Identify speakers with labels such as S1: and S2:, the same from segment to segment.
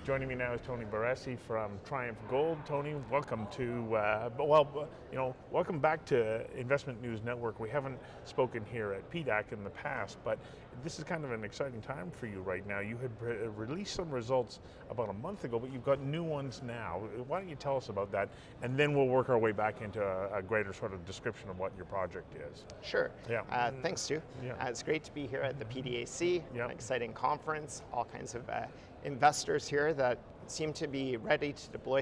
S1: Joining me now is Tony Barresi from Triumph Gold. Tony, welcome to, welcome back to Investment News Network. We haven't spoken here at PDAC in the past, but this is kind of an exciting time for you right now. You had released some results about a month ago, but you've got new ones now. Why don't you tell us about that, and then we'll work our way back into a greater sort of description of what your project is.
S2: Sure.
S1: Yeah.
S2: Thanks, Stu.
S1: Yeah.
S2: It's great to be here at the PDAC,
S1: Yeah.
S2: an exciting conference, all kinds of investors here that seem to be ready to deploy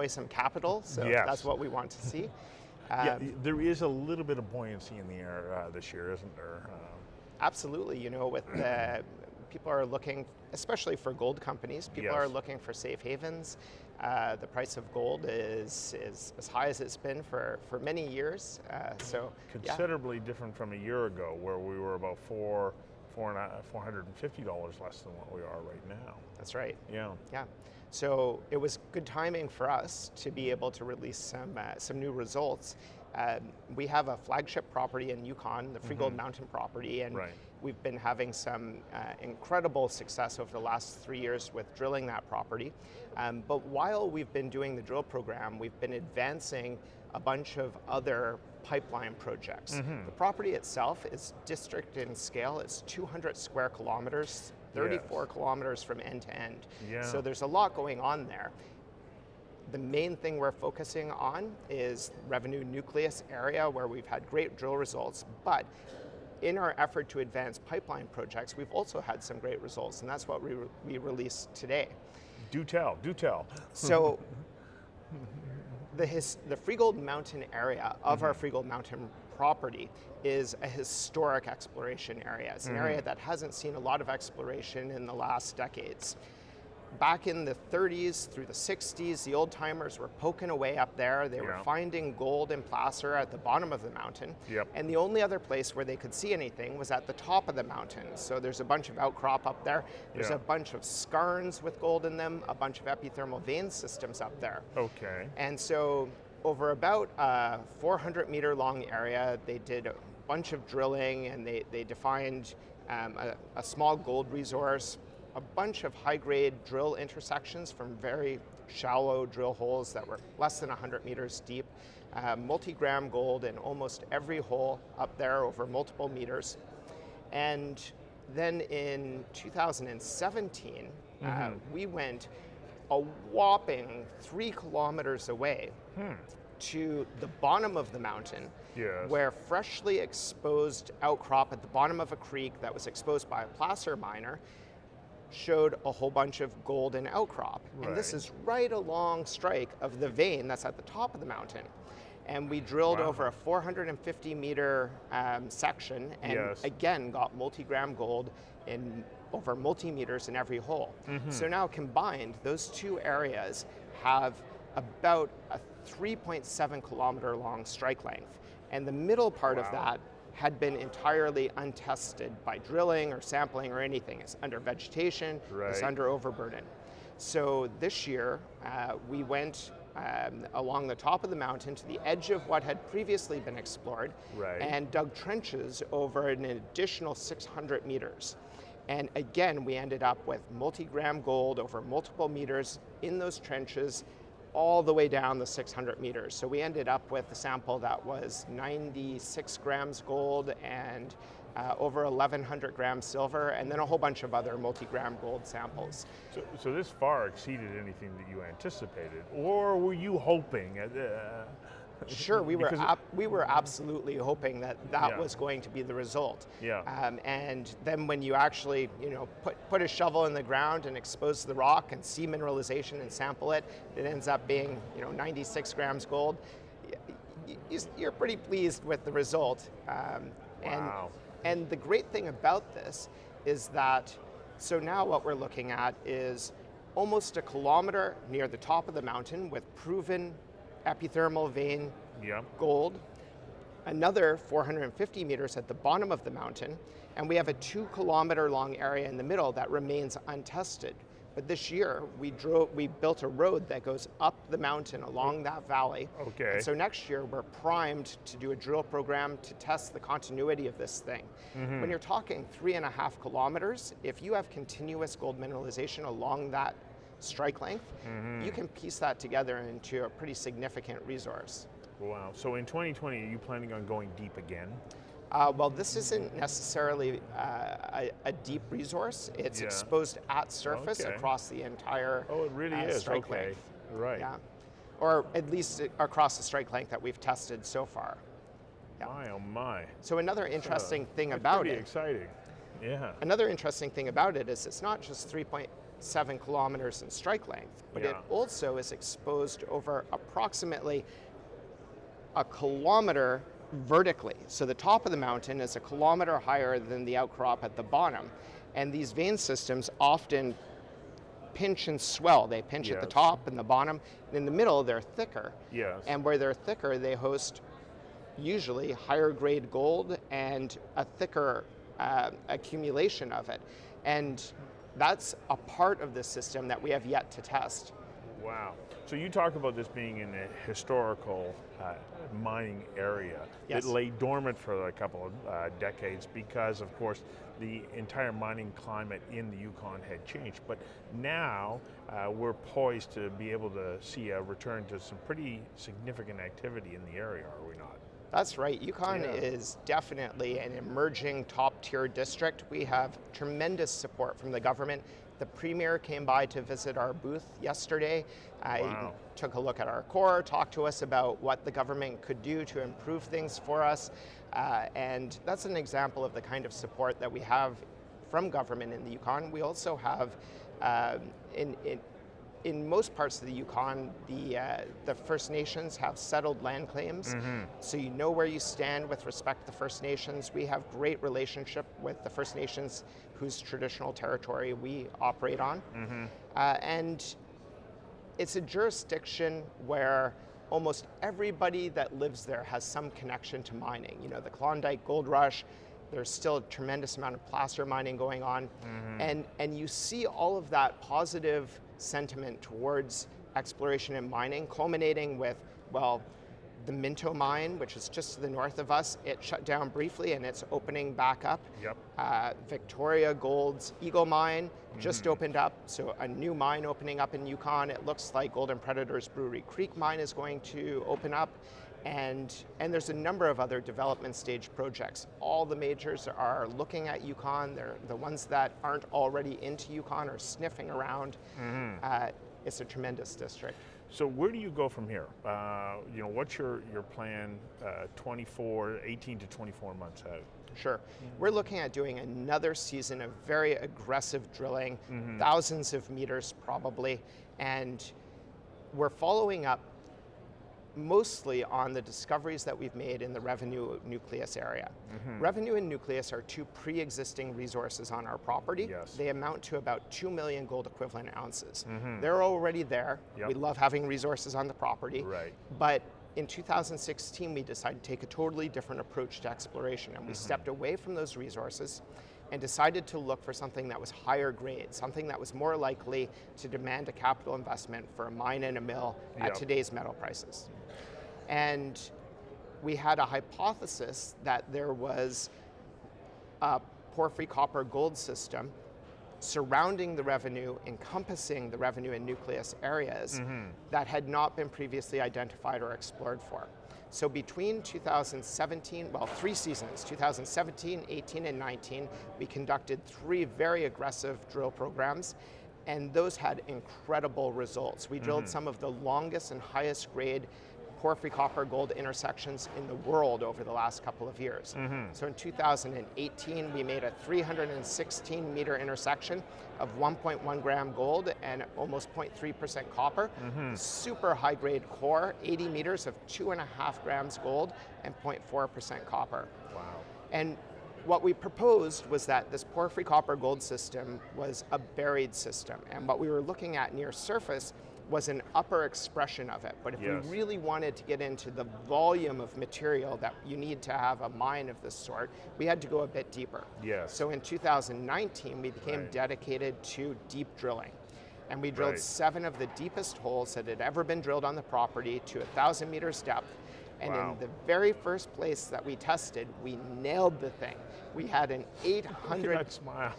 S2: some capital, so
S1: Yes.
S2: that's what we want to see.
S1: There is a little bit of buoyancy in the air this year, isn't there?
S2: Absolutely. With people are looking, especially for gold companies, people are looking for safe havens. The price of gold is as high as it's been for many years.
S1: Considerably different from a year ago, where we were about $450 less than what we are right now.
S2: That's right.
S1: Yeah.
S2: Yeah. So it was good timing for us to be able to release some new results. We have a flagship property in Yukon, the Freegold Mountain property, and we've been having some incredible success over the last 3 years with drilling that property. But while we've been doing the drill program, we've been advancing a bunch of other pipeline projects. The property itself is district in scale. It's 200 square kilometers, 34 kilometers from end to end.
S1: Yeah.
S2: So there's a lot going on there. The main thing we're focusing on is revenue nucleus area, where we've had great drill results, but in our effort to advance pipeline projects, we've also had some great results, and that's what we released today.
S1: Do tell.
S2: So the Freegold Mountain area of our Freegold Mountain property is a historic exploration area. It's an area that hasn't seen a lot of exploration in the last decades. Back in the 30s through the 60s, the old timers were poking away up there. They were finding gold and placer at the bottom of the mountain. And the only other place where they could see anything was at the top of the mountain. So there's a bunch of outcrop up there. There's a bunch of skarns with gold in them, a bunch of epithermal vein systems up there.
S1: Okay.
S2: And so over about a 400 meter long area, they did a bunch of drilling, and they defined a small gold resource, a bunch of high-grade drill intersections from very shallow drill holes that were less than 100 meters deep, multi-gram gold in almost every hole up there over multiple meters. And then in 2017, we went a whopping 3 kilometers away to the bottom of the mountain, where freshly exposed outcrop at the bottom of a creek that was exposed by a placer miner showed a whole bunch of gold and outcrop. And this is right along strike of the vein that's at the top of the mountain. And we drilled over a 450 meter section, and again got multi-gram gold in over multi-meters in every hole. So now combined, those two areas have about a 3.7 kilometer long strike length. And the middle part of that had been entirely untested by drilling or sampling or anything. It's under vegetation, it's under overburden. So this year, we went along the top of the mountain to the edge of what had previously been explored and dug trenches over an additional 600 meters. And again, we ended up with multi-gram gold over multiple meters in those trenches, all the way down the 600 meters. So we ended up with a sample that was 96 grams gold and over 1,100 grams silver, and then a whole bunch of other multi-gram gold samples.
S1: So this far exceeded anything that you anticipated, or were you hoping?
S2: Sure, we were absolutely hoping that was going to be the result. And then when you actually, put a shovel in the ground and expose the rock and see mineralization and sample it, it ends up being, 96 grams gold. You're pretty pleased with the result. And the great thing about this is that, so now what we're looking at is almost a kilometer near the top of the mountain with proven epithermal vein gold, another 450 meters at the bottom of the mountain, and we have a 2 kilometer long area in the middle that remains untested. But this year, we built a road that goes up the mountain along that valley. And so next year, we're primed to do a drill program to test the continuity of this thing. When you're talking 3.5 kilometers, if you have continuous gold mineralization along that strike length, you can piece that together into a pretty significant resource.
S1: Wow. So in 2020, are you planning on going deep again?
S2: Well, this isn't necessarily a deep resource. It's exposed at surface across the entire
S1: Oh, it really is.
S2: strike
S1: Okay.
S2: length.
S1: Right.
S2: Yeah. Or at least across the strike length that we've tested so far. Yeah.
S1: My, oh my.
S2: So another interesting thing
S1: That's
S2: about
S1: pretty
S2: it.
S1: exciting. Yeah.
S2: Another interesting thing about it is it's not just 3.7 kilometers in strike length, but it also is exposed over approximately a kilometer vertically. So the top of the mountain is a kilometer higher than the outcrop at the bottom. And these vein systems often pinch and swell. They pinch at the top and the bottom. And in the middle, they're thicker.
S1: Yes.
S2: And where they're thicker, they host usually higher grade gold and a thicker accumulation of it. And that's a part of the system that we have yet to test.
S1: Wow. So you talk about this being in a historical mining area.
S2: Yes.
S1: It lay dormant for a couple of decades because, of course, the entire mining climate in the Yukon had changed. But now we're poised to be able to see a return to some pretty significant activity in the area, are we not?
S2: That's right. Yukon is definitely an emerging top-tier district. We have tremendous support from the government. The Premier came by to visit our booth yesterday. He took a look at our core, talked to us about what the government could do to improve things for us. And that's an example of the kind of support that we have from government in the Yukon. We also have, in most parts of the Yukon, the First Nations have settled land claims, so you know where you stand with respect to the First Nations. We have great relationship with the First Nations whose traditional territory we operate on. And it's a jurisdiction where almost everybody that lives there has some connection to mining. You know, the Klondike Gold Rush, there's still a tremendous amount of placer mining going on. And you see all of that positive sentiment towards exploration and mining, culminating with, well, the Minto mine, which is just to the north of us, it shut down briefly and it's opening back up. Victoria Gold's Eagle mine just opened up, so a new mine opening up in Yukon. It looks like Golden Predator's Brewery Creek mine is going to open up. And there's a number of other development stage projects. All the majors are looking at Yukon. They're the ones that aren't already into Yukon or sniffing around. It's a tremendous district.
S1: So where do you go from here? You know, what's your plan 18 to 24 months out?
S2: Sure. We're looking at doing another season of very aggressive drilling, thousands of meters probably, and we're following up mostly on the discoveries that we've made in the Revenue Nucleus area. Revenue and Nucleus are two pre-existing resources on our property. They amount to about 2 million gold equivalent ounces. They're already there. We love having resources on the property. But in 2016, we decided to take a totally different approach to exploration, and we stepped away from those resources and decided to look for something that was higher grade, something that was more likely to demand a capital investment for a mine and a mill at today's metal prices. And we had a hypothesis that there was a porphyry copper gold system surrounding the Revenue, encompassing the Revenue and Nucleus areas that had not been previously identified or explored for. So between 2017, well, 3 seasons, 2017, 18, and 19, we conducted 3 very aggressive drill programs, and those had incredible results. We drilled some of the longest and highest grade porphyry copper gold intersections in the world over the last couple of years. So in 2018, we made a 316 meter intersection of 1.1 gram gold and almost 0.3% copper. Super high grade core, 80 meters of 2.5 grams gold and 0.4% copper.
S1: Wow.
S2: And what we proposed was that this porphyry copper gold system was a buried system, and what we were looking at near surface was an upper expression of it. But if we really wanted to get into the volume of material that you need to have a mine of this sort, we had to go a bit deeper. So in 2019, we became dedicated to deep drilling. And we drilled 7 of the deepest holes that had ever been drilled on the property to 1,000 meters depth. And
S1: Wow.
S2: in the very first place that we tested, we nailed the thing. We had an 800
S1: That smile.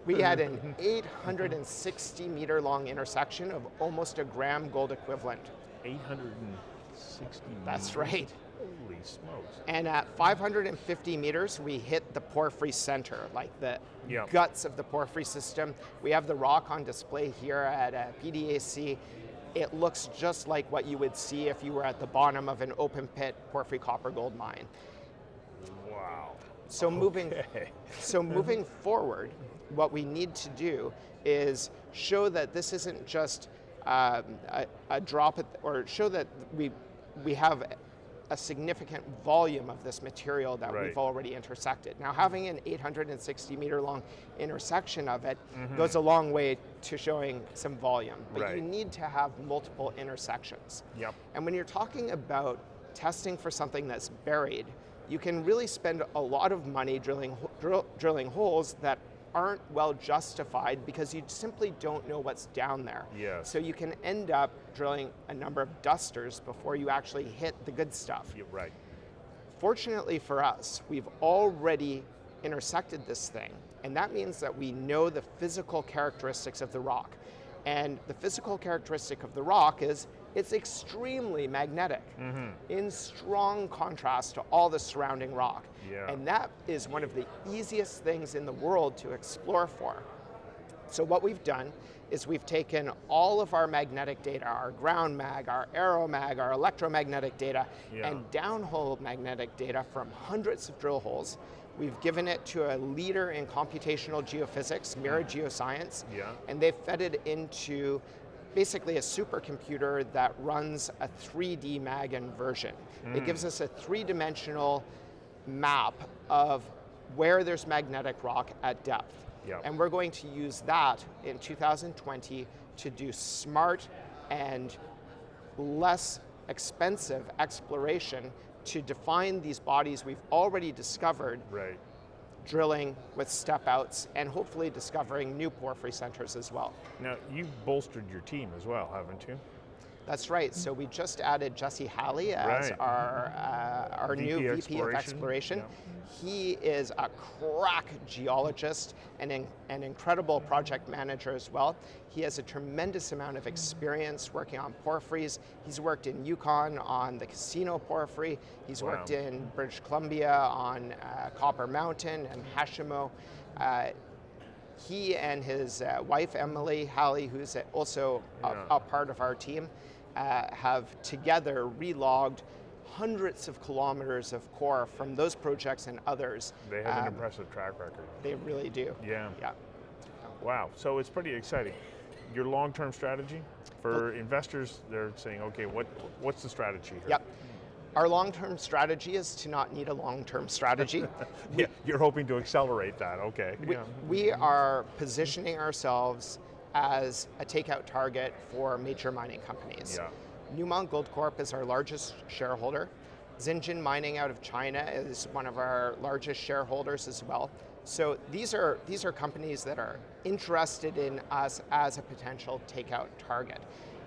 S2: we had an 860 meter long intersection of almost a gram gold equivalent.
S1: 860
S2: That's
S1: meters.
S2: right.
S1: Holy smokes.
S2: And at 550 meters, we hit the Porphyry Center, like the
S1: Yep.
S2: guts of the porphyry system. We have the rock on display here at PDAC. It looks just like what you would see if you were at the bottom of an open pit porphyry copper gold mine.
S1: Wow.
S2: So moving forward, what we need to do is show that this isn't just a drop, or show that we have a significant volume of this material that
S1: Right.
S2: we've already intersected. Now, having an 860 meter long intersection of it goes a long way to showing some volume, but
S1: Right.
S2: you need to have multiple intersections.
S1: Yep.
S2: And when you're talking about testing for something that's buried, you can really spend a lot of money drilling holes that aren't well justified because you simply don't know what's down there.
S1: Yes.
S2: So you can end up drilling a number of dusters before you actually hit the good stuff.
S1: You're right.
S2: Fortunately for us, we've already intersected this thing, and that means that we know the physical characteristics of the rock. And the physical characteristic of the rock is it's extremely magnetic, in strong contrast to all the surrounding rock.
S1: Yeah.
S2: And that is one of the easiest things in the world to explore for. So what we've done is we've taken all of our magnetic data, our ground mag, our aeromag, our electromagnetic data,
S1: Yeah.
S2: and downhole magnetic data from hundreds of drill holes. We've given it to a leader in computational geophysics, Mirror Geoscience,
S1: Yeah.
S2: and they've fed it into basically a supercomputer that runs a 3D mag inversion. It gives us a three-dimensional map of where there's magnetic rock at depth.
S1: Yep.
S2: And we're going to use that in 2020 to do smart and less expensive exploration to define these bodies we've already discovered,
S1: Right.
S2: drilling with step outs, and hopefully discovering new porphyry centers as well.
S1: Now, you've bolstered your team as well, haven't you?
S2: That's right. So we just added Jesse Halley as
S1: Right.
S2: our new VP of Exploration.
S1: Yeah.
S2: He is a crack geologist and an incredible project manager as well. He has a tremendous amount of experience working on porphyries. He's worked in Yukon on the Casino porphyry. He's
S1: Wow.
S2: worked in British Columbia on Copper Mountain and Hashimo. He and his wife, Emily Halley, who's also a part of our team, have together relogged hundreds of kilometers of core from those projects and others.
S1: They have an impressive track record.
S2: They really do.
S1: Yeah.
S2: Yeah.
S1: Wow. So it's pretty exciting. Your long-term strategy for investors, they're saying, okay, what's the strategy here?
S2: Yep. Our long-term strategy is to not need a long-term strategy.
S1: Yeah, you're hoping to accelerate that. Okay.
S2: We are positioning ourselves as a takeout target for major mining companies.
S1: Yeah.
S2: Newmont Gold Corp is our largest shareholder. Zijin Mining out of China is one of our largest shareholders as well. So these are companies that are interested in us as a potential takeout target.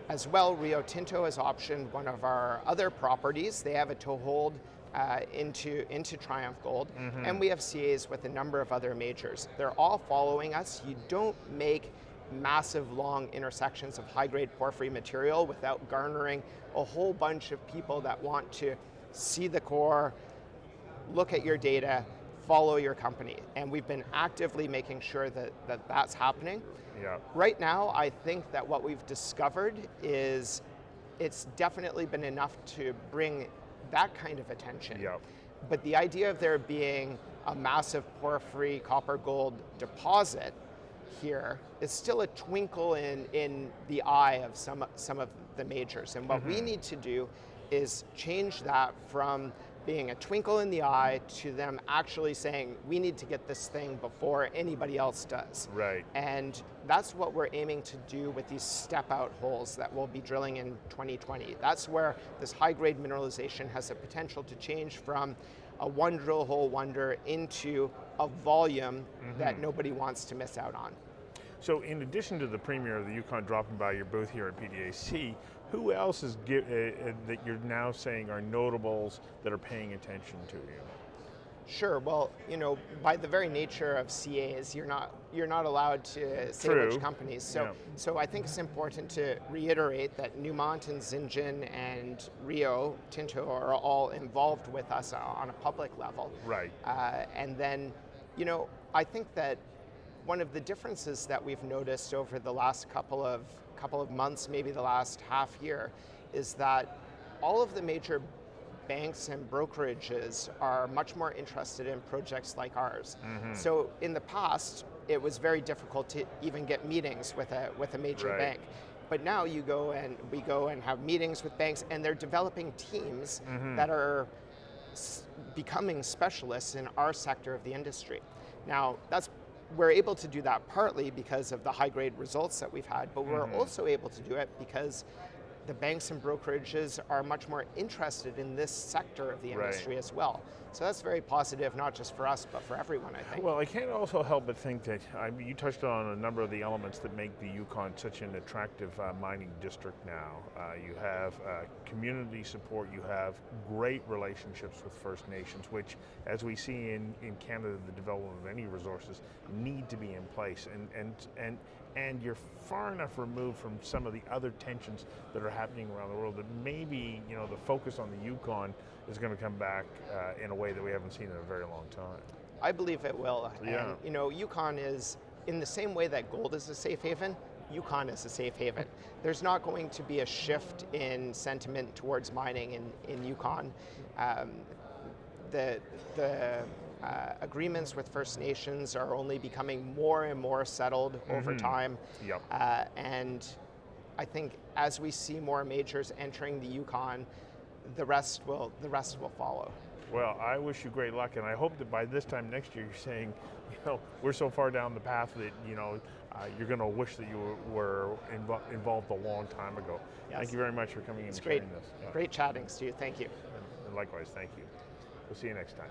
S2: As well, Rio Tinto has optioned one of our other properties. They have a toehold into Triumph Gold, and we have CAs with a number of other majors. They're all following us. You don't make massive long intersections of high-grade porphyry material without garnering a whole bunch of people that want to see the core, look at your data, follow your company. And we've been actively making sure that that's happening.
S1: Yeah.
S2: Right now, I think that what we've discovered is it's definitely been enough to bring that kind of attention.
S1: Yep.
S2: But the idea of there being a massive porphyry copper gold deposit here is still a twinkle in the eye of some of the majors. And what we need to do is change that from being a twinkle in the eye to them actually saying, we need to get this thing before anybody else does.
S1: Right.
S2: And that's what we're aiming to do with these step-out holes that we'll be drilling in 2020. That's where this high-grade mineralization has the potential to change from a one drill hole wonder into a volume that nobody wants to miss out on.
S1: So in addition to the Premier of the Yukon dropping by your booth here at PDAC, Who else is that you're now saying are notables that are paying attention to you?
S2: Sure. Well, by the very nature of CAs, you're not allowed to say
S1: True.
S2: which companies. So I think it's important to reiterate that Newmont and Zijin and Rio Tinto are all involved with us on a public level.
S1: Right.
S2: And then, I think that one of the differences that we've noticed over the last couple of months, maybe the last half year, is that all of the major banks and brokerages are much more interested in projects like ours.
S1: Mm-hmm.
S2: So in the past, it was very difficult to even get meetings with a major
S1: Right.
S2: bank. But now we go and have meetings with banks, and they're developing teams
S1: Mm-hmm.
S2: that are becoming specialists in our sector of the industry. Now, we're able to do that partly because of the high grade results that we've had, but we're
S1: Mm-hmm.
S2: also able to do it because the banks and brokerages are much more interested in this sector of the industry as well. So that's very positive, not just for us, but for everyone, I think.
S1: Well, I can't also help but think that you touched on a number of the elements that make the Yukon such an attractive mining district now. You have community support, you have great relationships with First Nations, which, as we see in Canada, the development of any resources need to be in place. And you're far enough removed from some of the other tensions that are happening around the world that maybe, the focus on the Yukon is going to come back in a way that we haven't seen in a very long time.
S2: I believe it will.
S1: Yeah.
S2: And, Yukon is, in the same way that gold is a safe haven, Yukon is a safe haven. There's not going to be a shift in sentiment towards mining in Yukon. The agreements with First Nations are only becoming more and more settled over time.
S1: Yep.
S2: And I think as we see more majors entering the Yukon, the rest will follow.
S1: Well, I wish you great luck, and I hope that by this time next year you're saying, we're so far down the path that, you're going to wish that you were involved a long time ago.
S2: Yes.
S1: Thank you very much for coming in and
S2: It's great.
S1: sharing this. Yeah.
S2: Great chatting to you. Thank you.
S1: And likewise, thank you. We'll see you next time.